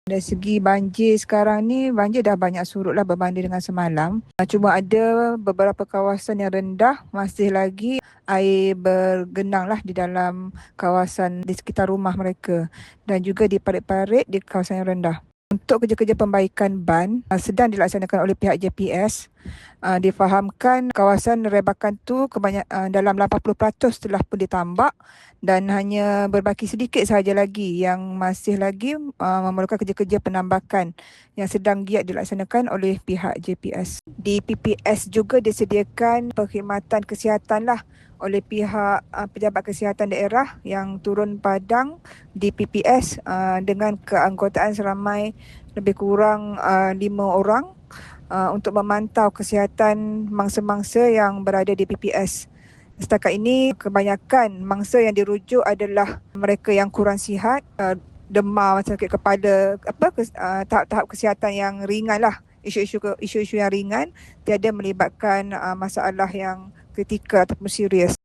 Dari segi banjir sekarang ni, banjir dah banyak surut lah berbanding dengan semalam. Cuma ada beberapa kawasan yang rendah, masih lagi air bergenang lah di dalam kawasan di sekitar rumah mereka. Dan juga di parit-parit di kawasan yang rendah. Untuk kerja-kerja pembaikan ban sedang dilaksanakan oleh pihak JPS. Difahamkan kawasan rebakan tu dalam 80% telah pun ditambak dan hanya berbaki sedikit sahaja lagi yang masih lagi memerlukan kerja-kerja penambakan yang sedang giat dilaksanakan oleh pihak JPS. Di PPS juga disediakan perkhidmatan kesihatan lah oleh pihak pejabat kesihatan daerah yang turun padang di PPS dengan keanggotaan seramai lebih kurang 5 orang untuk memantau kesihatan mangsa-mangsa yang berada di PPS. Setakat ini kebanyakan mangsa yang dirujuk adalah mereka yang kurang sihat, demam, sakit kepala, tahap-tahap kesihatan yang ringan lah. Isu-isu yang ringan, tiada melibatkan masalah yang kritikal ataupun serius.